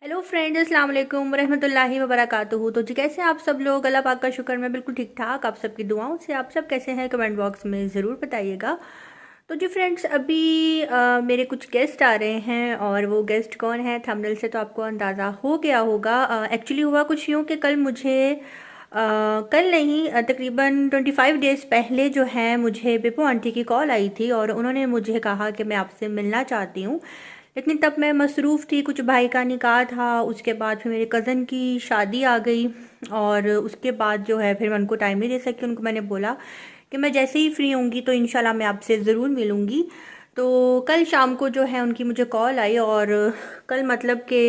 Hello friends, अस्सलाम वालेकुम रहमतुल्लाहि व बरकातुहू। तो जी कैसे हैं आप सब लोग? अल्लाह पाक का शुक्र, मैं बिल्कुल ठीक ठाक। आप सबकी दुआओं से आप सब कैसे हैं कमेंट बॉक्स में ज़रूर बताइएगा। तो जी फ्रेंड्स, अभी मेरे कुछ गेस्ट आ रहे हैं और वो गेस्ट कौन है थंबनेल से तो आपको अंदाज़ा हो गया होगा। एक्चुअली हुआ कुछ यूँ कि कल मुझे कल नहीं, तकरीबन 25 डेज़ पहले जो है मुझे बिपो आंटी की कॉल आई थी और उन्होंने मुझे कहा कि मैं आपसे मिलना चाहती हूँ। लेकिन तब मैं मसरूफ़ थी, कुछ भाई का निकाह था, उसके बाद फिर मेरे कज़न की शादी आ गई और उसके बाद जो है फिर मैं उनको टाइम नहीं दे सकी। उनको मैंने बोला कि मैं जैसे ही फ्री होंगी तो इंशाल्लाह मैं आपसे ज़रूर मिलूँगी। तो कल शाम को जो है उनकी मुझे कॉल आई और कल मतलब कि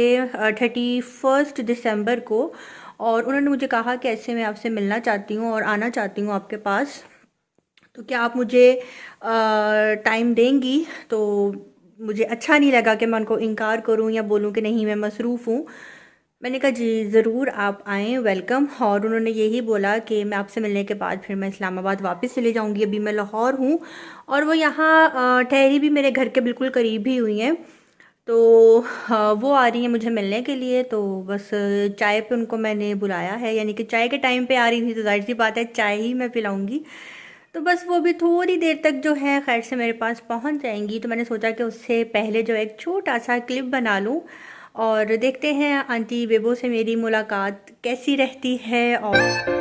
31 दिसंबर को, और उन्होंने मुझे कहा कि ऐसे मैं आपसे मिलना चाहती हूँ और आना चाहती हूँ आपके पास, तो क्या आप मुझे टाइम देंगी? तो मुझे अच्छा नहीं लगा कि मैं उनको इनकार करूं या बोलूं कि नहीं मैं मसरूफ़ हूं। मैंने कहा जी ज़रूर आप आएँ, वेलकम। और उन्होंने यही बोला कि मैं आपसे मिलने के बाद फिर मैं इस्लामाबाद वापस चले जाऊंगी। अभी मैं लाहौर हूँ और वो यहाँ ठहरी भी मेरे घर के बिल्कुल करीब ही हुई हैं। तो वो आ रही हैं मुझे मिलने के लिए। तो बस चाय पे उनको मैंने बुलाया है, यानी कि चाय के टाइम पे आ रही थी तो जाहिर सी बात है चाय ही मैं पिलाऊंगी। तो बस वो भी थोड़ी देर तक जो है खैर से मेरे पास पहुंच जाएंगी। तो मैंने सोचा कि उससे पहले जो एक छोटा सा क्लिप बना लूं और देखते हैं आंटी बेबो से मेरी मुलाकात कैसी रहती है। और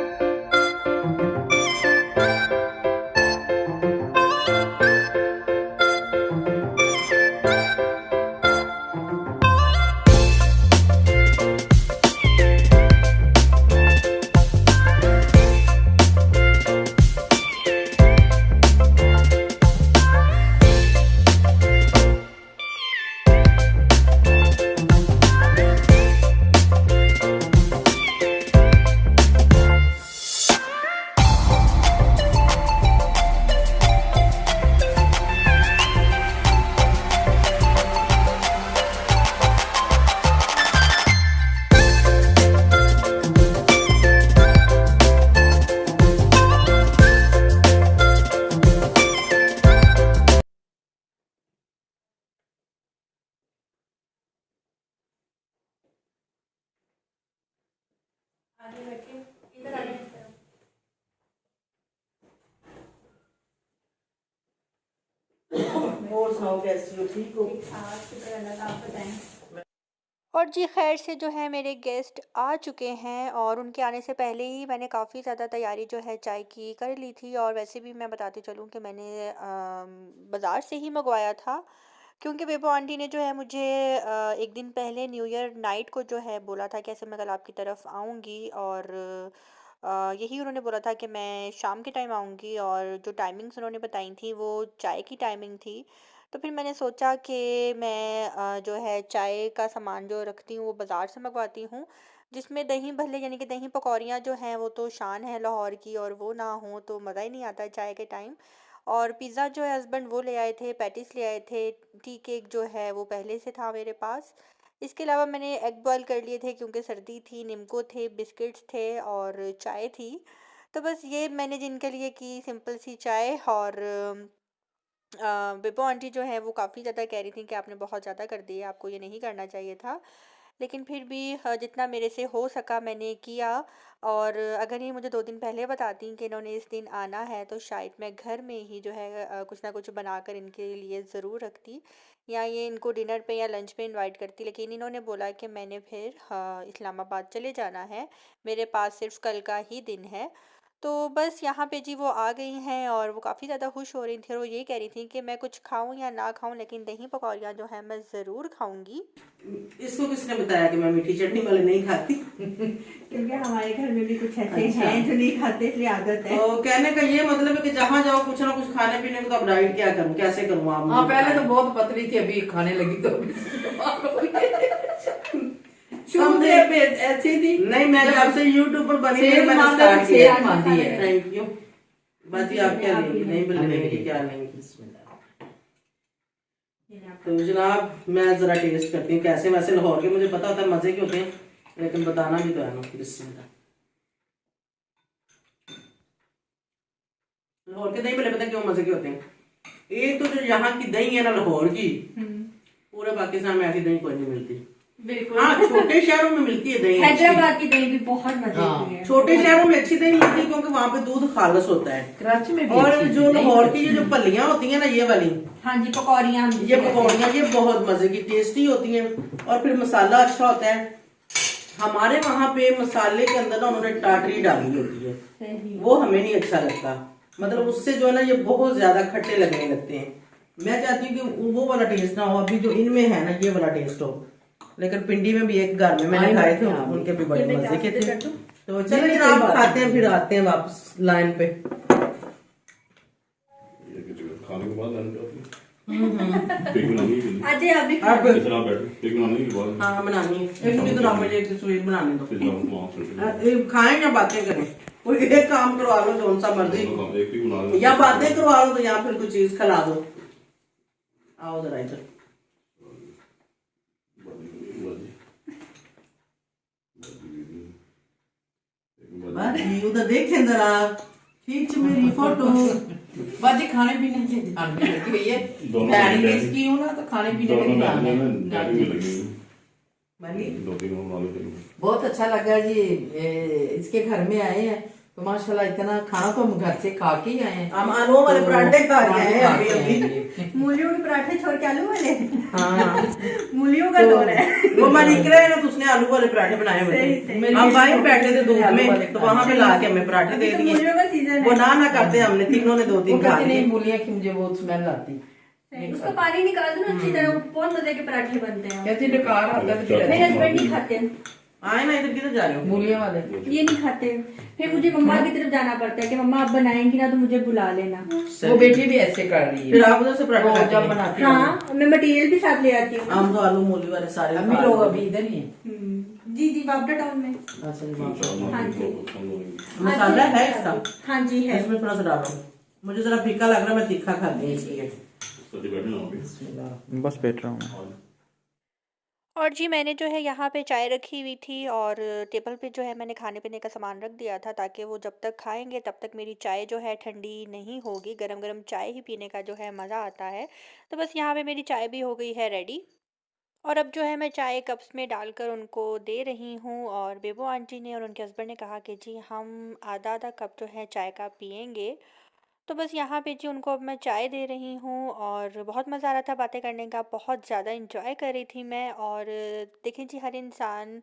आगे बैठिए, इधर आ जाइए। और सुनाओ कैसी हो? ठीक हो? शुक्र अल्लाह का, आप बताएं। और जी खैर से जो है मेरे गेस्ट आ चुके हैं और उनके आने से पहले ही मैंने काफ़ी ज़्यादा तैयारी जो है चाय की कर ली थी। और वैसे भी मैं बताती चलूँ कि मैंने बाज़ार से ही मंगवाया था, क्योंकि बेबो आंटी ने जो है मुझे एक दिन पहले न्यू ईयर नाइट को जो है बोला था कि ऐसे मैं कल आपकी तरफ आऊँगी। और यही उन्होंने बोला था कि मैं शाम के टाइम आऊँगी और जो टाइमिंग्स उन्होंने बताई थी वो चाय की टाइमिंग थी। तो फिर मैंने सोचा कि मैं जो है चाय का सामान जो रखती हूँ वो बाज़ार से मंगवाती हूँ, जिसमें दही भल्ले यानी कि दही पकौड़ियाँ जो हैं वो तो शान है लाहौर की, और वो ना हो तो मज़ा ही नहीं आता है चाय के टाइम। और पिज़्ज़ा जो है हस्बैंड वो ले आए थे, पैटीज़ ले आए थे, टी केक जो है वो पहले से था मेरे पास। इसके अलावा मैंने एग बॉयल कर लिए थे क्योंकि सर्दी थी, निम्को थे, बिस्किट्स थे और चाय थी। तो बस ये मैंने जिनके लिए की सिंपल सी चाय। और बिपो आंटी जो है वो काफ़ी ज़्यादा कह रही थी कि आपने बहुत ज़्यादा कर दिया, आपको ये नहीं करना चाहिए था। लेकिन फिर भी जितना मेरे से हो सका मैंने किया। और अगर ये मुझे 2 दिन पहले बताती कि इन्होंने इस दिन आना है तो शायद मैं घर में ही जो है कुछ ना कुछ बनाकर इनके लिए ज़रूर रखती, या ये इनको डिनर पे या लंच पे इनवाइट करती। लेकिन इन्होंने बोला कि मैंने फिर इस्लामाबाद चले जाना है, मेरे पास सिर्फ कल का ही दिन है। तो बस यहाँ पे जी वो आ गई हैं और वो काफ़ी ज़्यादा खुश हो रही थी और वो ये कह रही थी कि मैं कुछ खाऊं या ना खाऊं लेकिन दही पकौड़ियाँ जो है मैं ज़रूर खाऊंगी। इसको किसने बताया कि मैं मीठी चटनी वाले नहीं खाती? क्योंकि हमारे घर में भी कुछ ऐसे अच्छा। हैं जो नहीं खाते, इसलिए आदत है। तो कहने का ये मतलब है कि जहाँ जाओ कुछ ना कुछ खाने पीने को, तो अब डाइट क्या करूँ, कैसे करूँ आप हाँ, मुझे पहले तो बताएं। बहुत पतली थी, अभी खाने लगी तो शुरू समझे? से अभी ऐसी थी। नहीं, मैं जब से यूट्यूब पर बनी सेहत मैंने मंद स्टार्ट है, किया। सेहत मंदी है। Thank you. बाजी आप क्या लेंगी? नहीं हाँ, लेंगी नहीं। क्या लेंगी? तो जनाब मैं जरा टेस्ट करती हूँ कैसे। वैसे लाहौर के मुझे पता होता है मजे के होते हैं, लेकिन बताना भी तो है ना। बिस्मिल्लाह। लाहौर के दही भले पता है क्यों मजे के होते हैं? एक तो जो यहाँ की दही है ना लाहौर की, पूरे पाकिस्तान में ऐसी दही कोई नहीं मिलती। बिल्कुल। हाँ, छोटे शहरों में मिलती है दही अच्छी। हैदराबाद की दही भी बहुत मजे की है। छोटे शहरों में अच्छी दही मिलती है क्योंकि वहाँ पे दूध खालस होता है। कराची में भी और अच्छी जो दही लाहौर की अच्छी ये जो है। पल्लियां होती है ना, ये वाली, हाँ जी, पकौड़ियाँ ये पकौड़ियाँ ये बहुत मजे की टेस्टी होती हैं। और फिर मसाला अच्छा होता है। हमारे वहाँ पे मसाले के अंदर ना उन्होंने टाटरी डाली होती है, वो हमें नहीं अच्छा लगता। मतलब उससे जो है ना ये बहुत ज्यादा खट्टे लगने लगते हैं। मैं चाहती हूँ कि वो वाला टेस्ट ना हो, अभी जो इनमें है ना ये वाला टेस्ट हो। लेकिन पिंडी में भी एक घर में मैंने खाए थे, उनके भी बड़े मजे के थे। तो चलिए आप खाते हैं, फिर आते हैं वापस लाइन पे। खाने के बाद लाइन पे आती है। केक बनानी है अजय अभी अब इतना बैठो, केक बनाने के बाद हाँ बनानी है। एक मिनट तो मुझे एक स्वीट बनाने दो। फिर जाऊँ तो वहाँ से खाएं या बातें करें, कोई एक काम करवा लो कौन सा मर्जी, एक ही बना लो। या बातें करवा लो तो या फिर कोई चीज खिला दो। आओ जरा इधर। उधर देखें जरा, खींच मेरी फोटो। बाजी खाने पीने से ध्यान में लगी हुई है। डैडी ने इसकी हूँ ना तो खाने पीने में ध्यान है। डैडी में लगी हुई वाली 2-3 बना लेते हैं। बहुत अच्छा लगा जी। इसके घर में आए हैं तो माशाल्लाह इतना खाना तो हम घर से खा के ही आए हैं। हम आलू वाले तो पराठे खा के आए हैं खा के अभी आए अभी। हैं। मूलियों के पराठे छोड़ के आलू वाले। हाँ मूलियों का दौर है। वो हमारी इकरा है ना, तो उसने आलू वाले पराठे बनाए हुए सही, थे। सही। हम बाहर बैठे थे धूप आलू वाले में, तो वहां पे ला के हमें पराठे दे अभी तो दिए। मूलियों का सीजन वो है। ना करते, हमने तीनों ने वो 2-3 खा कहते लिए। नहीं मूलियाँ की मुझे बहुत स्मेल आती। उसका पानी निकाल दो ना अच्छी तरह, बहुत मजे के पराठे बनते हैं। कहते डकार आता है मेरे हस्बैंड नहीं खाते हैं, आए ना इधर, किधर जा रहे हो? मूलियाँ वाले। ये नहीं खाते। फिर मुझे मम्मा की तरफ जाना पड़ता है कि मम्मा आप बनाएंगी ना तो मुझे बुला लेना। वो बेटी भी ऐसे कर रही है। फिर आप उधर से पराठे वो खाते जब हैं। बनाती है। हाँ, मैं मटेरियल भी साथ ले आती हूँ। हम तो आलू मूली वाले सारे अम्मी खा लोग लिए। अभी इधर ही हैं। जी जी, बाबरा टाउन में। अच्छा जी, बाप रे। हाँ जी। मसाला है इसका? हाँ जी है। इसमें थोड़ा सा डालो, मुझे जरा फीका लग रहा है, मैं तीखा खाती हूँ इसलिए। बस बैठ रहा हूँ। और जी मैंने जो है यहाँ पे चाय रखी हुई थी और टेबल पे जो है मैंने खाने पीने का सामान रख दिया था, ताकि वो जब तक खाएंगे तब तक मेरी चाय जो है ठंडी नहीं होगी। गरम गरम चाय ही पीने का जो है मज़ा आता है। तो बस यहाँ पे मेरी चाय भी हो गई है रेडी। और अब जो है मैं चाय कप्स में डालकर उनको दे रही हूँ। और बेबो आंटी ने और उनके हस्बैंड ने कहा कि जी हम आधा आधा कप जो है चाय का पियेंगे। तो बस यहाँ पे जी उनको अब मैं चाय दे रही हूँ और बहुत मज़ा आ रहा था बातें करने का, बहुत ज़्यादा इंजॉय कर रही थी मैं। और देखें जी, हर इंसान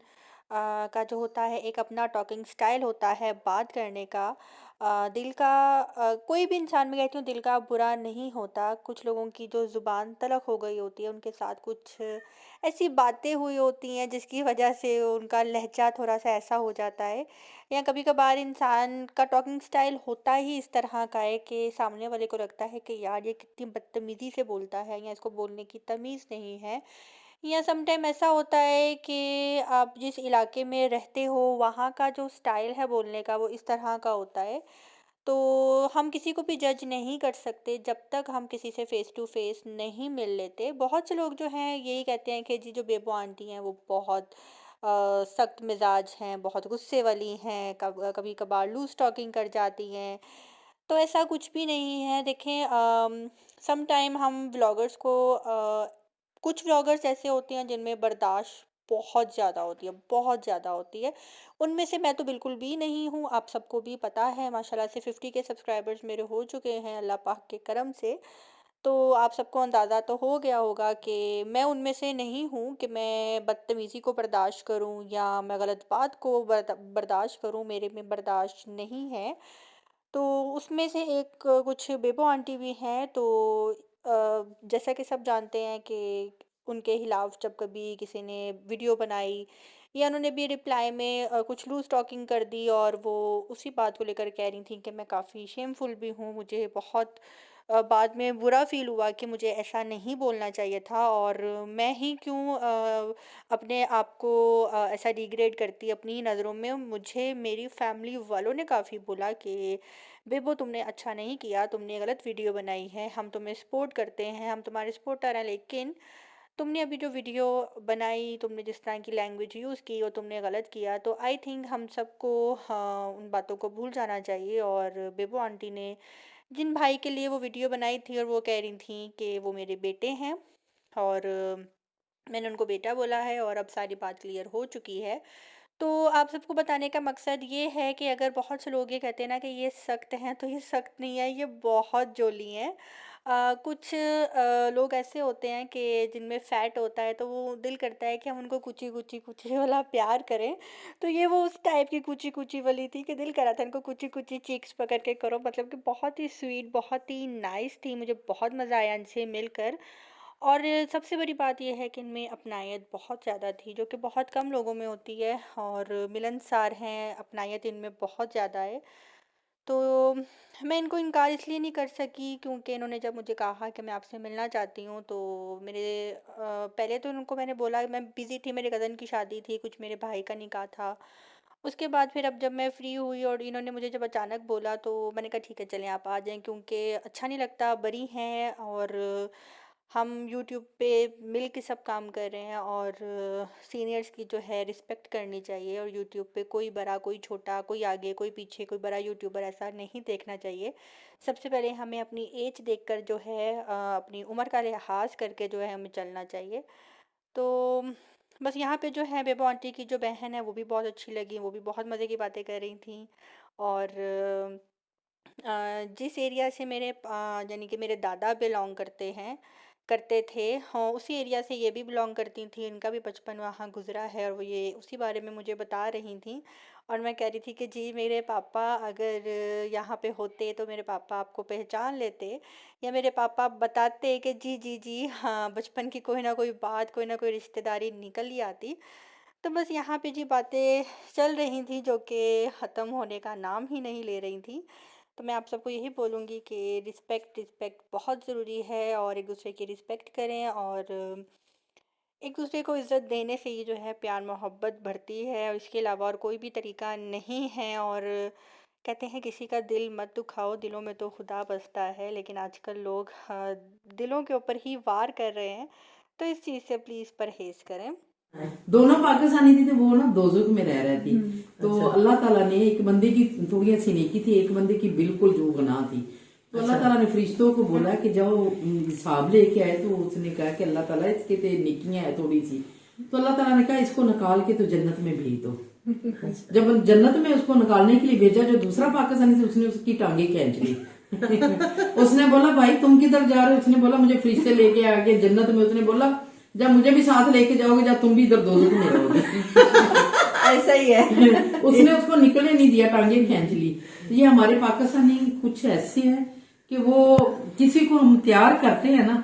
का जो होता है एक अपना टॉकिंग स्टाइल होता है बात करने का। दिल का कोई भी इंसान, मैं कहती हूँ दिल का बुरा नहीं होता। कुछ लोगों की जो ज़ुबान तलख हो गई होती है, उनके साथ कुछ ऐसी बातें हुई होती हैं जिसकी वजह से उनका लहजा थोड़ा सा ऐसा हो जाता है। या कभी कभार इंसान का टॉकिंग स्टाइल होता ही इस तरह का है कि सामने वाले को लगता है कि यार ये कितनी बदतमीज़ी से बोलता है, या इसको बोलने की तमीज़ नहीं है। या समटाइम ऐसा होता है कि आप जिस इलाके में रहते हो वहाँ का जो स्टाइल है बोलने का वो इस तरह का होता है। तो हम किसी को भी जज नहीं कर सकते जब तक हम किसी से फ़ेस टू फ़ेस नहीं मिल लेते। बहुत से लोग जो हैं यही कहते हैं कि जी जो बेबो आंटी हैं वो बहुत सख्त मिजाज हैं, बहुत गुस्से वाली हैं, कभी कभार लूज़ टॉकिंग कर जाती हैं। तो ऐसा कुछ भी नहीं है। देखें, सम टाइम हम व्लॉगर्स को कुछ व्लॉगर्स ऐसे होते हैं जिनमें बर्दाश्त बहुत ज़्यादा होती है, बहुत ज़्यादा होती है। उनमें से मैं तो बिल्कुल भी नहीं हूँ, आप सबको भी पता है। माशाल्लाह से 50 के सब्सक्राइबर्स मेरे हो चुके हैं अल्लाह पाक के करम से। तो आप सबको अंदाज़ा तो हो गया होगा कि मैं उनमें से नहीं हूँ कि मैं बदतमीज़ी को बर्दाश्त करूँ या मैं गलत बात को बर्दाश्त करूँ, मेरे में बर्दाश्त नहीं है। तो उसमें से एक कुछ बेबो आंटी भी हैं। तो जैसा कि सब जानते हैं कि उनके खिलाफ जब कभी किसी ने वीडियो बनाई या उन्होंने भी रिप्लाई में कुछ लूज़ टॉकिंग कर दी, और वो उसी बात को लेकर कह रही थी कि मैं काफ़ी शेमफुल भी हूँ, मुझे बहुत बाद में बुरा फ़ील हुआ कि मुझे ऐसा नहीं बोलना चाहिए था। और मैं ही क्यों अपने आप को ऐसा डिग्रेड करती अपनी ही नज़रों में। मुझे मेरी फैमिली वालों ने काफ़ी बोला कि बेबो तुमने अच्छा नहीं किया, तुमने गलत वीडियो बनाई है, हम तुम्हें सपोर्ट करते हैं, हम तुम्हारे सपोर्टर हैं, लेकिन तुमने अभी जो वीडियो बनाई, तुमने जिस तरह की लैंग्वेज यूज़ की और तुमने गलत किया। तो आई थिंक हम सबको हाँ, उन बातों को भूल जाना चाहिए। और बेबो आंटी ने जिन भाई के लिए वो वीडियो बनाई थी और वो कह रही थी कि वो मेरे बेटे हैं, और मैंने उनको बेटा बोला है और अब सारी बात क्लियर हो चुकी है। तो आप सबको बताने का मकसद ये है कि अगर बहुत से लोग ये कहते हैं ना कि ये सख्त हैं, तो ये सख्त नहीं है, ये बहुत जोली हैं। कुछ लोग ऐसे होते हैं कि जिनमें फ़ैट होता है, तो वो दिल करता है कि हम उनको कुची कुची कुची वाला प्यार करें। तो ये वो उस टाइप की कुची कुची वाली थी कि दिल करा था इनको कुची कुची चीक्स पकड़ के करो, मतलब कि बहुत ही स्वीट, बहुत ही नाइस थी। मुझे बहुत मज़ा आया इनसे मिलकर। और सबसे बड़ी बात ये है कि इनमें अपनायत बहुत ज़्यादा थी, जो कि बहुत कम लोगों में होती है, और मिलनसार हैं, अपनायत इनमें बहुत ज़्यादा है। तो मैं इनको इनकार इसलिए नहीं कर सकी क्योंकि इन्होंने जब मुझे कहा कि मैं आपसे मिलना चाहती हूँ, तो मेरे पहले तो इनको मैंने बोला, मैं बिज़ी थी, मेरे कज़न की शादी थी, कुछ मेरे भाई का निकाह था। उसके बाद फिर अब जब मैं फ्री हुई और इन्होंने मुझे जब अचानक बोला, तो मैंने कहा ठीक है चलें आप आ जाएं, क्योंकि अच्छा नहीं लगता, बड़ी हैं और हम यूट्यूब पे मिल के सब काम कर रहे हैं, और सीनियर्स की जो है रिस्पेक्ट करनी चाहिए। और यूट्यूब पे कोई बड़ा कोई छोटा, कोई आगे कोई पीछे, कोई बड़ा यूट्यूबर ऐसा नहीं देखना चाहिए। सबसे पहले हमें अपनी एज देखकर जो है अपनी उम्र का लिहाज करके जो है हमें चलना चाहिए। तो बस यहाँ पे जो है बेबो आंटी की जो बहन है वो भी बहुत अच्छी लगी, वो भी बहुत मज़े की बातें कर रही थी। और जिस एरिया से यानी कि मेरे दादा बिलोंग करते थे, हाँ उसी एरिया से ये भी बिलोंग करती थी, इनका भी बचपन वहाँ गुजरा है, और वो ये उसी बारे में मुझे बता रही थी। और मैं कह रही थी कि जी मेरे पापा अगर यहाँ पे होते तो मेरे पापा आपको पहचान लेते, या मेरे पापा बताते कि जी जी जी हाँ, बचपन की कोई ना कोई बात, कोई ना कोई रिश्तेदारी निकल ही आती। तो बस यहाँ पे जी बातें चल रही थी जो कि ख़त्म होने का नाम ही नहीं ले रही थी। तो मैं आप सबको यही बोलूँगी कि रिस्पेक्ट बहुत ज़रूरी है, और एक दूसरे की रिस्पेक्ट करें, और एक दूसरे को इज़्ज़त देने से ही जो है प्यार मोहब्बत बढ़ती है, और इसके अलावा और कोई भी तरीका नहीं है। और कहते हैं किसी का दिल मत दुखाओ, दिलों में तो खुदा बसता है, लेकिन आजकल लोग दिलों के ऊपर ही वार कर रहे हैं, तो इस चीज़ से प्लीज़ परहेज़ करें। दोनों पाकिस्तानी थी, तो वो ना दोज़ख में रह रही थी। तो अल्लाह ताला ने एक बंदे की थोड़ी सी नेकी थी, एक बंदे की बिल्कुल जो गुनाह थी। तो अल्लाह ताला ने फरिश्तों को बोला कि जाओ हिसाब लेके आए। तो उसने कहा कि अल्लाह ताला इसके ते नेकियां है थोड़ी सी। तो अल्लाह ताला ने कहा इसको निकाल के तो जन्नत में भेज दो। जब जन्नत में उसको निकालने के लिए भेजा, जो दूसरा पाकिस्तानी था उसने उसकी टांगे खींच ली। उसने बोला भाई तुम किधर जा रहे हो? उसने बोला मुझे फरिश्ते लेके आ गए जन्नत में। उसने बोला जब मुझे भी साथ लेके जाओगे, जब तुम भी इधर दोज़ख में रहोगे। ऐसा ही है। उसने उसको निकलने नहीं दिया, टांगे खींच ली। ये हमारे पाकिस्तानी कुछ ऐसे हैं कि वो किसी को हम तैयार करते हैं ना,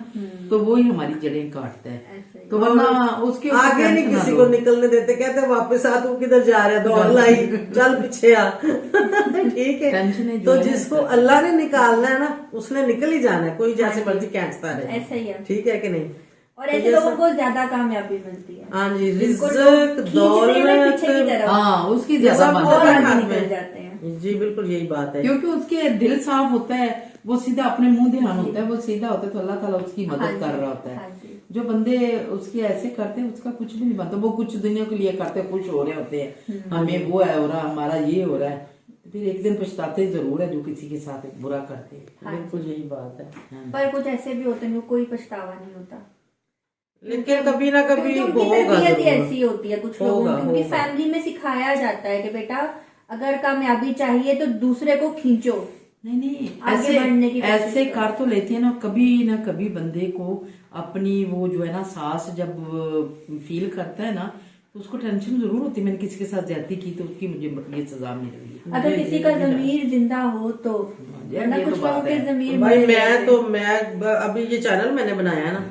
तो वो ही हमारी जड़ें काटता है। तो वरना उसके आगे नहीं किसी को निकलने देते, कहते वापस आ, तू किधर जा रहा है, दौड़ लाई, चल पीछे आ। ठीक है, तो जिसको अल्लाह ने निकालना है ना, उसने निकल ही जाना है, कोई जैसे मर्जी खींचता रहे। ऐसा ही है, ठीक है कि नहीं? और ऐसे लोगों को ज्यादा कामयाबी मिलती है। हाँ जी, जिनको रिज़्क़, लोग खींचने में पीछे की तरफ, हाँ उसकी ये ज्यादा सब बात और है। हाथ निकल में। जाते हैं। जी बिल्कुल यही बात है, क्योंकि उसके दिल साफ होता है, वो सीधा अपने मुंह ध्यान होता है, वो सीधा होता है, तो अल्लाह ताला उसकी मदद कर रहा होता हाँ है। जी। जो बंदे उसके ऐसे करते हैं उसका कुछ भी नहीं बनता। वो कुछ दुनिया के लिए करते, खुश हो रहे होते हैं, हमें वो है हो रहा, हमारा ये हो रहा है, फिर एक दिन पछताते जरूर है जो किसी के साथ बुरा करते हैं। बिल्कुल यही बात है। पर कुछ ऐसे भी होते हैं कोई पछतावा नहीं होता, लेकिन कभी ना कभी क्योंकि उनकी होगा तरबियत ही जरूर। ऐसी होती है कुछ लोगों की, क्योंकि फैमिली में सिखाया जाता है कि बेटा अगर कामयाबी चाहिए तो दूसरे को खींचो। नहीं आगे बढ़ने की कोशिश ऐसे करो। कर तो लेते हैं ना कभी बंदे को अपनी वो जो है ना सांस जब फील करता है ना, तो उसको टेंशन जरूर होती है। मैंने किसी के साथ ज्यादती की तो उसकी मुझे ये सजा मिल रही है। अगर किसी का जमीर जिंदा हो तो, वरना ये तो कुछ बात लोगों के है। जमीर भाई मर जाते हैं। मैं अभी ये चैनल मैंने बनाया ना,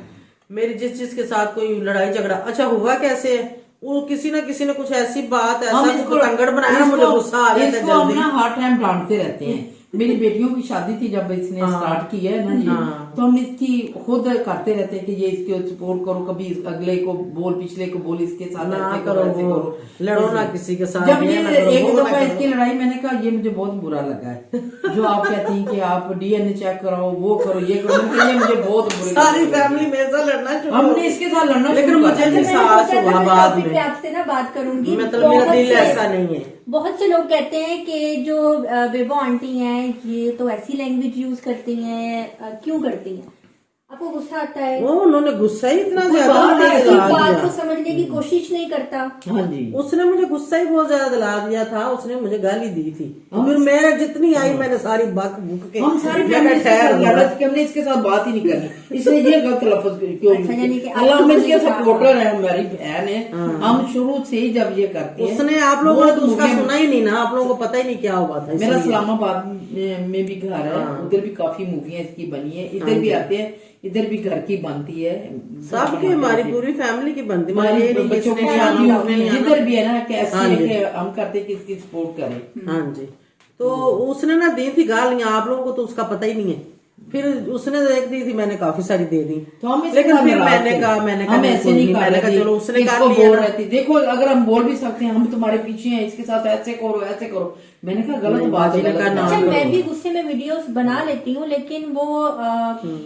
मेरी जिस चीज के साथ कोई लड़ाई झगड़ा, अच्छा हुआ कैसे है, वो किसी ना किसी ने कुछ ऐसी बात हम ऐसा इसको तंगड़ बनाया, मुझे गुस्सा आ गया था इसको हम जल्दी। ना हर टाइम डांटते रहते हैं। मेरी बेटियों की शादी थी जब इसने स्टार्ट की है ना जी, तो हम इसकी खुद करते रहते हैं कि ये इसके सपोर्ट करो, कभी अगले को बोल, पिछले को बोल, इसके साथ ना ऐसे करो, ऐसे वो करो, लड़ो ना किसी के साथ, जब ये ये ना करो, एक वो ना दफा करो। इसकी लड़ाई, मैंने कहा ये मुझे बहुत बुरा लगा है जो आप कहती हैं कि आप डीएनए चेक कराओ, वो करो, ये करो, मैंने कहा ये मुझे बहुत बुरा सारी फैमिली मेरे साथ लड़ना शुरू हो हमने गई। इसके साथ लड़ना लेकिन शुरू कर मुझे दिया। भी साहस मैंने सोचा हुआ था बाद इस टॉपिक पे में, आपसे ना बात करूंगी। मतलब मेरा बहुत दिल से- ऐसा नहीं है। बहुत से लोग कहते हैं कि जो बेबो आंटी हैं ये तो ऐसी लैंग्वेज यूज करती हैं, क्यों करती हैं? आपको गुस्सा आता है, वो उन्होंने गुस्सा ही इतना ज्यादा बात मुझे है, इस दिला बात दिया। को समझने की कोशिश नहीं करता। हाँ जी, उसने मुझे गुस्सा ही बहुत ज्यादा दिला दिया था, उसने मुझे गाली दी थी। फिर मैं जितनी आई मैंने सारी बक बुक के हम सारी मैंने फैमिली ठहर दिया। हमने इसके साथ बात ही नहीं करनी, इसलिए ये गलत लफ्ज क्यों? अच्छा, यानी कि अल्लाह आपको में इसके गुस्सा सपोर्टर है, हमारी बहन है, हम शुरू से ही जब ये करते हैं। उसने आप लोगों ने बहुत तो उसका मूवियां- सुना ही नहीं ना, आप लोगों को पता ही नहीं क्या हुआ था। मेरा इसलिए। इस्लामाबाद में भी घर है, उधर भी काफी मूवियां इसकी बनी है, इधर भी आते हैं, इधर भी घर की बनती है, सबकी हमारी पूरी फैमिली की बनती है। हमारी ये नहीं कि बच्चों की इसने शादी आना, होती उसने है, नहीं जिधर आना। भी है ना कि ऐसे हाँ है जी। कि हम करते हैं किसकी सपोर्ट करें। हाँ जी, तो उसने ना दी थी गालियां, आप लोगों को तो उसका पता ही नहीं है। फिर उसने एक दी थी, मैंने काफी सारी दे दी। तो हम इसके लेकिन साथ फिर नाराज मैंने थे। कहा हम ऐसे नहीं कर मैंने कहा रहे थे, चलो उसने इसको कर दिया बोल ना। रहे थे, देखो अगर हम बोल भी सकते हैं हम तुम्हारे पीछे हैं, इसके साथ ऐसे करो ऐसे करो। मैंने कहा गलत बात है, मैंने कहा गलत ना बात अच्छा, है। मैं भी गुस्से में वीडियोस बना लेती हूँ, लेकिन वो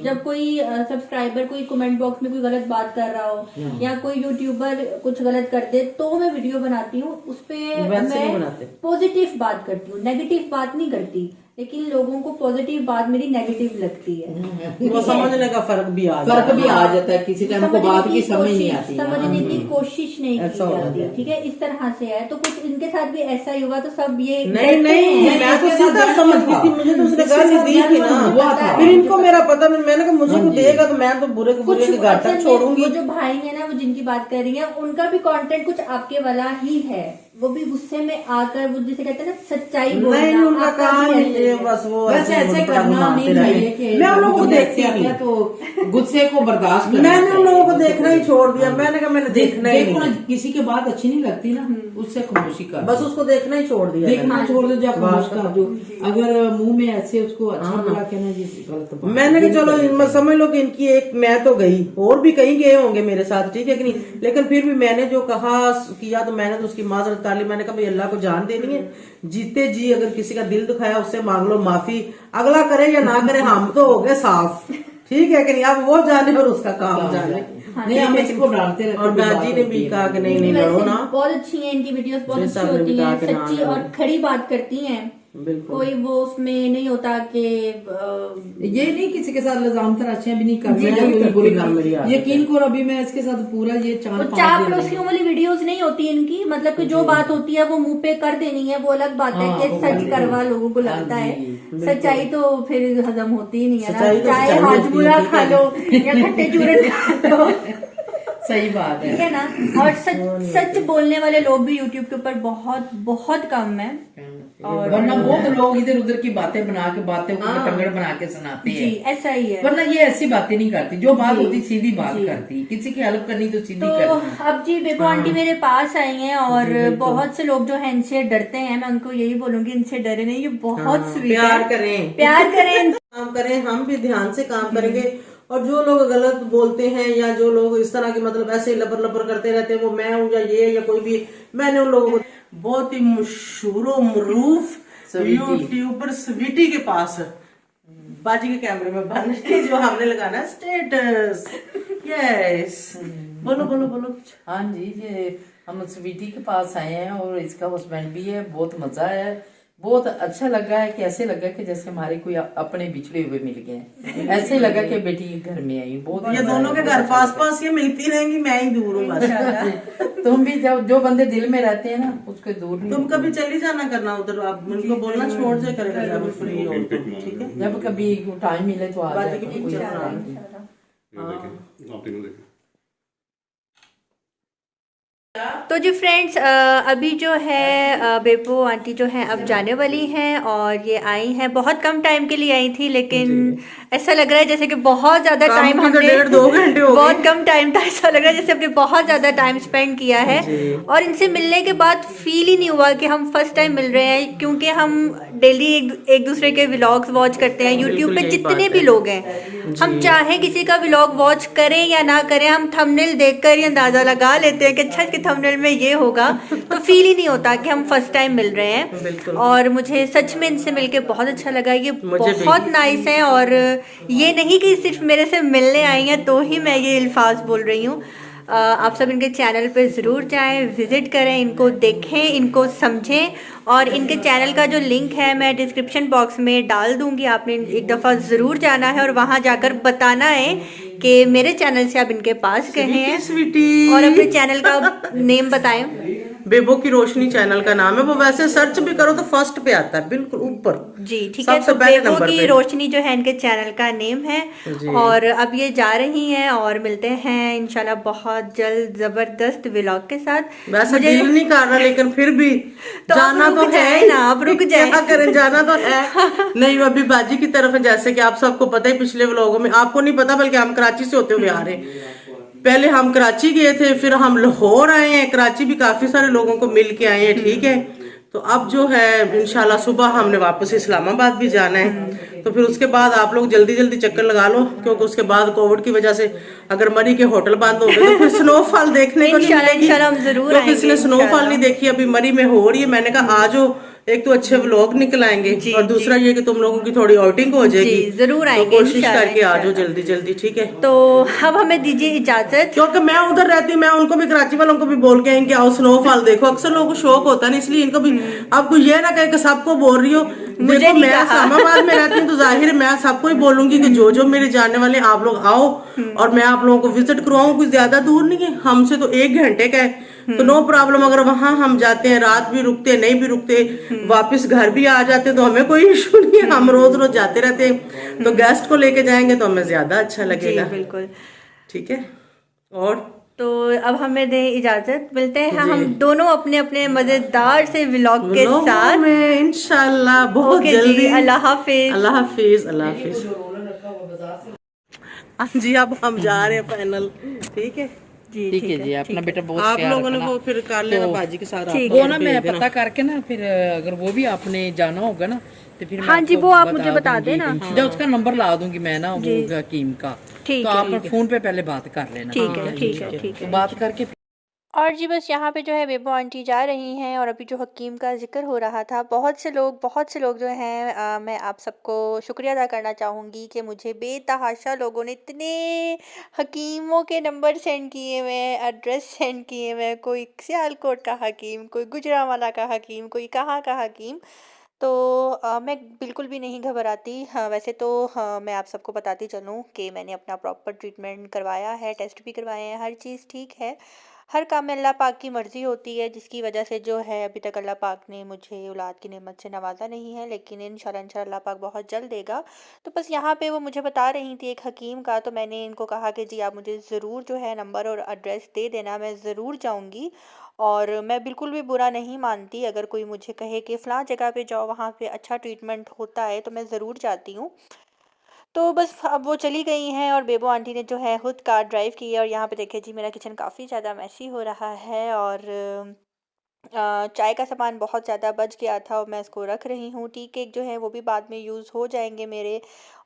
जब कोई सब्सक्राइबर कोई कमेंट बॉक्स में कोई गलत बात कर रहा हो या कोई यूट्यूबर कुछ गलत कर दे तो मैं वीडियो बनाती हूँ। उस पे वैसे नहीं मैं बनाते। पॉजिटिव बात करती हूँ, नेगेटिव बात नहीं करती, लेकिन लोगों को पॉजिटिव बात मेरी नेगेटिव लगती है। वो समझने का फर्क भी आ फर्क जाता भी आ जाता है, किसी टाइम को बात की समझ नहीं आती। समझने की कोशिश नहीं की ऐसा हो जाती, जाता है। ठीक है, इस तरह से है। तो कुछ इनके साथ भी ऐसा ही हुआ, तो सब ये नहीं डरते नहीं, हैं। मैं तो सीधा समझ गई थी, मुझे तो उसने इसके गाली साथ दी थी हुआ ना। था। फिर इनको मेरा पता नहीं, मैंने कहा मुझे को देगा तो मैं तो बुरे को बुरे कुछ के घाट तक छोड़ूंगी। वो जो भाई है ना, वो जिनकी बात कर रही है, उनका भी कंटेंट कुछ आपके वाला ही है। वो भी गुस्से में आकर वो जिसे कहते हैं ना सच्चाई बोलना, नहीं उनका आपका काम भी नहीं ऐसे है, ही बस वो वैसे ऐसे बड़ा करना घुमाते नहीं रहे। चाहिए कि मैं उन लोगों को देखती आता नहीं, है तो गुस्से को बर्दाश्त करना मैंने उन लोगों को चाहिए। देखना ही छोड़ दिया। मैंने कहा मैंने देखना ही देखो ना, नहीं, किसी की बात अच्छी नहीं लगती ना, उससे खामोशी कर बस उसको देखना ही छोड़ दिया देखना मैंने। छोड़ दो, जा खामोश कर दो। अगर मुंह में ऐसे उसको अच्छा बुरा कहना, ये गलत बात है। मैंने कहा चलो इनमें समझ लो कि इनकी एक, मैं तो गई, और भी कहीं गए होंगे मेरे साथ, ठीक है कि नहीं, लेकिन फिर भी मैंने जो कहा किया तो मैंने तो उसकी माजरत कर ली। मैंने कहा भाई अल्लाह को जान देनी है, जीते जी अगर किसी का दिल दुखाया उससे मांग लो माफी, अगला करे या ना करे हम तो हो गए साफ, ठीक है कि नहीं। अब वो जाने और उसका काम जाने। नहीं, हम इसको डांटते रहते और नाजी ने भी कहा कि नहीं नहीं लड़ो वैसे ना। बहुत अच्छी है इनकी वीडियोस, बहुत जैसा अच्छी आपने होती कहा हैं, कि ना सच्ची लड़ो। और खड़ी बात करती हैं। बिल्कुल। कोई वो उसमें नहीं होता कि ये नहीं किसी के साथ लजाम तराशियां भी नहीं करना जी, है, जी, कोई बुरी बिल्कुल, मेरी आदत यकीन करो अभी मैं इसके साथ पूरा ये वो 4-5 चापलूसियों वाली वीडियोस नहीं होती इनकी, मतलब कि जो बात होती है वो मुंह पे कर देनी है, वो अलग बात है हाँ, कि वो सच बिल्कुल। करवा लोगों को हाँ लगता जी, है। सच्चाई तो फिर हजम होती ही नहीं है सच्चाई ना, तो चाहे सच्चाई होती है, हाजमुला ठीक खा है। लो या खट्टे चूरन खा लो, सही बात ठीक है। है ना। और सच बोलने वाले लोग भी यूट्यूब के ऊपर बहुत बहुत कम है। और वरना बहुत लोग इधर उधर की बातें बना के बातें को टंगड़ बना के सुनाते जी हैं, ऐसा ही है। वरना ये ऐसी बातें नहीं करती, जो बात होती सीधी बात करती, किसी की हेल्प करनी तो सीधी तो करनी। अब जी बेबो आंटी मेरे पास आई हैं और बहुत से लोग जो है इनसे डरते हैं, मैं उनको यही बोलूंगी इनसे डरे नहीं, ये बहुत स्वीट है। प्यार करें, प्यार करें। काम करें, हम भी ध्यान से काम करेंगे। और जो लोग गलत बोलते हैं या जो लोग इस तरह के मतलब ऐसे लबर लबर करते रहते हैं, वो मैं हूँ या ये या कोई भी, मैंने उन लोगों को बहुत ही मशहूर मरूफ यूट्यूबर स्वीटी के पास बाजी के कैमरे में बन जो हमने लगाना स्टेटस। यस, बोलो बोलो बोलो कुछ। हाँ जी, ये हम स्वीटी के पास आए हैं और इसका हस्बैंड भी है, बहुत मजा है, बहुत अच्छा लगा है कि ऐसे लगा कि जैसे हमारे कोई अपने बिछड़े हुए मिल गए, ऐसे लगा कि बेटी घर में आई। बहुत ये दोनों के घर पास पास ये मिलती रहेंगी, मैं ही दूर हूँ बस। तुम भी जब जो बंदे दिल में रहते हैं ना उसके दूर नहीं। तुम कभी चली जाना करना उधर, आप उनको बोलना छोड़ से करेगा जब फ्री हो तो, ठीक है। जब कभी टाइम मिले तो आ बाजी जाए, की कोई पिक्चर ऐसा बना नहीं। ये देखें, आप तीनों देखें। तो जी फ्रेंड्स, अभी जो है बेबो आंटी जो है अब जाने वाली हैं और ये आई हैं, बहुत कम टाइम के लिए आई थी, लेकिन ऐसा लग रहा है जैसे कि बहुत ज्यादा काम टाइम की तो हमने 1.5-2 घंटे हो गए। बहुत कम टाइम था, ऐसा लग रहा है जैसे हमने बहुत ज्यादा टाइम स्पेंड किया है। और इनसे मिलने के बाद फील ही नहीं हुआ कि हम फर्स्ट टाइम मिल रहे हैं, क्योंकि हम डेली एक दूसरे के व्लॉग्स वॉच करते हैं यूट्यूब पे, जितने भी लोग हैं। हम चाहे किसी का व्लॉग वॉच करें या ना करें, हम थंबनेल देखकर ही अंदाजा लगा लेते हैं कि अच्छा इसके थंबनेल में ये होगा, तो फील ही नहीं होता कि हम फर्स्ट टाइम मिल रहे हैं। और मुझे सच में इनसे मिलके बहुत अच्छा लगा, ये बहुत नाइस है। और ये नहीं कि सिर्फ मेरे से मिलने आई हैं तो ही मैं ये अल्फाज बोल रही हूँ, आप सब इनके चैनल पे ज़रूर जाएं, विज़िट करें, इनको देखें, इनको समझें और इनके चैनल का जो लिंक है मैं डिस्क्रिप्शन बॉक्स में डाल दूंगी। आपने एक दफ़ा ज़रूर जाना है और वहाँ जाकर बताना है कि मेरे चैनल से आप इनके पास गए हैं। स्वीटी और अपने चैनल का नेम बताएं। बेबो की रोशनी चैनल का नाम है। वो वैसे सर्च भी करो तो फर्स्ट पे आता है, बिल्कुल ऊपर। जी ठीक है। सबसे तो पहले बेबो नंबर की पे। रोशनी जो है इनके चैनल का नेम है। और अब ये जा रही हैं और मिलते हैं इंशाल्लाह बहुत जल्द जबरदस्त व्लॉग के साथ। वैसे दिल नहीं कर रहा लेकिन फिर भी तो जाना तो है ना, आप रुक जाए। क्या करें, जाना तो है। नहीं, अभी बाजी की तरफ है, जैसे कि आप सबको पता ही, पिछले व्लॉगों में आपको नहीं पता, बल्कि हम कराची से होते हुए आ रहे हैं। पहले हम कराची गए थे, फिर हम लाहौर आए हैं। कराची भी काफी सारे लोगों को मिल के आए हैं, ठीक है। तो अब जो है इंशाल्लाह सुबह हमने वापस इस्लामाबाद भी जाना है। तो फिर उसके बाद आप लोग जल्दी जल्दी चक्कर लगा लो, क्योंकि उसके बाद कोविड की वजह से अगर मरी के होटल बंद हो गए तो फिर स्नोफॉल देखने को नहीं मिलेगी। इंशाल्लाह हम जरूर तो किसी ने स्नोफॉल नहीं देखी, अभी मरी में हो रही है। मैंने कहा आज एक तो अच्छे व्लॉग निकल आएंगे और दूसरा ये कि तुम लोगों की थोड़ी आउटिंग हो जाएगी। जरूर आएंगे, तो कोशिश करके आ जाओ जल्दी जल्दी, ठीक है। तो अब हमें दीजिए इजाजत, क्योंकि मैं उधर रहती हूँ, मैं उनको भी, कराची वालों को भी बोल के आएंगे आओ स्नोफॉल देखो। अक्सर लोगों को शौक होता है ना, इसलिए इनको भी। आपको ये ना कहे कि सबको बोल रही हो। देखो मैं इस्लामाबाद में रहती हूँ तो जाहिर मैं सबको ही बोलूंगी कि जो जो मेरे जानने वाले आप लोग आओ और मैं आप लोगों को विजिट करवाऊँ। कुछ ज्यादा दूर नहीं है, हमसे तो 1 घंटे का है। तो नो प्रॉब्लम। अगर वहां हम जाते हैं, रात भी रुकते, नहीं भी रुकते, वापस घर भी आ जाते, तो हमें कोई इशू नहीं है। हम रोज रोज जाते रहते हैं। तो गेस्ट को लेके जाएंगे तो हमें ज्यादा अच्छा लगेगा। बिल्कुल ठीक है। और तो अब हमें दे इजाजत, मिलते हैं हम दोनों अपने अपने मजेदार से व्लॉग के साथ में इंशाल्लाह बहुत जल्दी। अल्लाह हाफिज। अल्लाह हाफिज। अल्लाह हाफिज। जी अब हम जा रहे हैं फाइनल, ठीक है। ठीक है जी, अपना बेटा बहुत आप ख्याल लोगों ने रखना। वो फिर कर लेना बाजी के साथ। वो ना मैं पता करके ना, फिर अगर वो भी आपने जाना होगा ना तो फिर हाँ जी, वो आप मुझे बता देना। उसका नंबर ला दूंगी मैं ना, वो हकीम का। तो आप फोन पे पहले बात कर लेना। ठीक है। बात करके और जी बस यहाँ पे जो है बेबो आंटी जा रही हैं और अभी जो हकीम का जिक्र हो रहा था, बहुत से लोग जो हैं, मैं आप सबको शुक्रिया अदा करना चाहूँगी कि मुझे बेतहाशा लोगों ने इतने हकीमों के नंबर सेंड किए हुए हैं, एड्रेस सेंड किए हुए हैं। कोई सियालकोट का हकीम, कोई गुजरांवाला का हकीम, कोई कहाँ का हकीम। तो मैं बिल्कुल भी नहीं घबराती। हाँ, वैसे तो हाँ, मैं आप सबको बताती चलूँ कि मैंने अपना प्रॉपर ट्रीटमेंट करवाया है, टेस्ट भी करवाए हैं, हर चीज़ ठीक है। हर काम में अल्लाह पाक की मर्ज़ी होती है, जिसकी वजह से जो है अभी तक अल्लाह पाक ने मुझे औलाद की नेमत से नवाजा नहीं है, लेकिन इंशाल्लाह अल्लाह पाक बहुत जल्द देगा। तो बस यहाँ पे वो मुझे बता रही थी एक हकीम का, तो मैंने इनको कहा कि जी आप मुझे ज़रूर जो है नंबर और एड्रेस दे देना, मैं ज़रूर जाऊँगी। और मैं बिल्कुल भी बुरा नहीं मानती अगर कोई मुझे कहे कि फ़लाँ जगह पे जाओ, वहाँ पे अच्छा ट्रीटमेंट होता है, तो मैं ज़रूर जाती हूँ। तो बस अब वो चली गई हैं और बेबो आंटी ने जो है खुद कार ड्राइव की है। और यहाँ पे देखिए जी मेरा किचन काफ़ी ज़्यादा मैसी हो रहा है और चाय का सामान बहुत ज़्यादा बच गया था और मैं इसको रख रही हूँ। टी केक जो है वो भी बाद में यूज़ हो जाएंगे मेरे।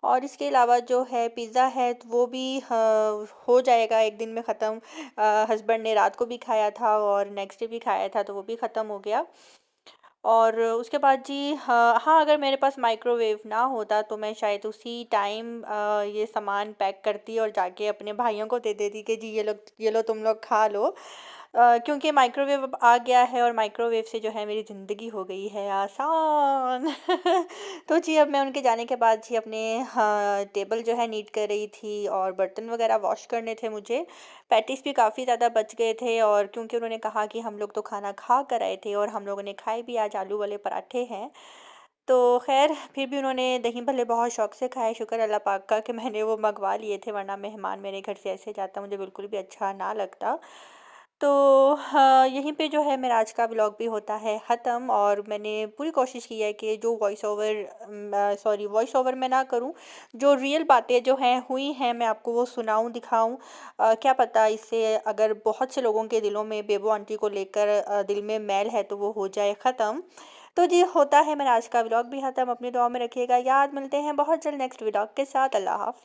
और इसके अलावा जो है पिज़्ज़ा है तो वो भी हो जाएगा एक दिन में ख़त्म। हस्बैंड ने रात को भी खाया था और नेक्स्ट डे भी खाया था, तो वो भी ख़त्म हो गया। और उसके बाद जी हाँ, अगर मेरे पास माइक्रोवेव ना होता तो मैं शायद उसी टाइम ये सामान पैक करती और जाके अपने भाइयों को दे देती कि जी ये लो तुम लोग खा लो। क्योंकि माइक्रोवेव अब आ गया है और माइक्रोवेव से जो है मेरी ज़िंदगी हो गई है आसान। तो जी अब मैं उनके जाने के बाद जी अपने टेबल जो है नीट कर रही थी और बर्तन वगैरह वॉश करने थे मुझे। पैटीज़ भी काफ़ी ज़्यादा बच गए थे और क्योंकि उन्होंने कहा कि हम लोग तो खाना खा कर आए थे और हम लोगों ने खाए भी, आज आलू वाले पराठे हैं। तो खैर फिर भी उन्होंने दही भल्ले बहुत शौक़ से खाए। शुक्र अल्लाह पाक का कि मैंने वो मंगवा लिए थे, वरना मेहमान मेरे घर से ऐसे जाता मुझे बिल्कुल भी अच्छा ना लगता। तो हाँ, यहीं पे जो है मेरा आज का व्लॉग भी होता है ख़त्म। और मैंने पूरी कोशिश की है कि जो वॉइस ओवर मैं ना करूं, जो रियल बातें जो हैं हुई हैं मैं आपको वो सुनाऊं, दिखाऊं। क्या पता इससे अगर बहुत से लोगों के दिलों में बेबो आंटी को लेकर दिल में मैल है तो वो हो जाए ख़त्म। तो जी होता है मेरा आज का व्लॉग भी ख़त्म। अपनी दुआ में रखिएगा याद। मिलते हैं बहुत जल्द नेक्स्ट व्लॉग के साथ। अल्लाह हाफ़िज़।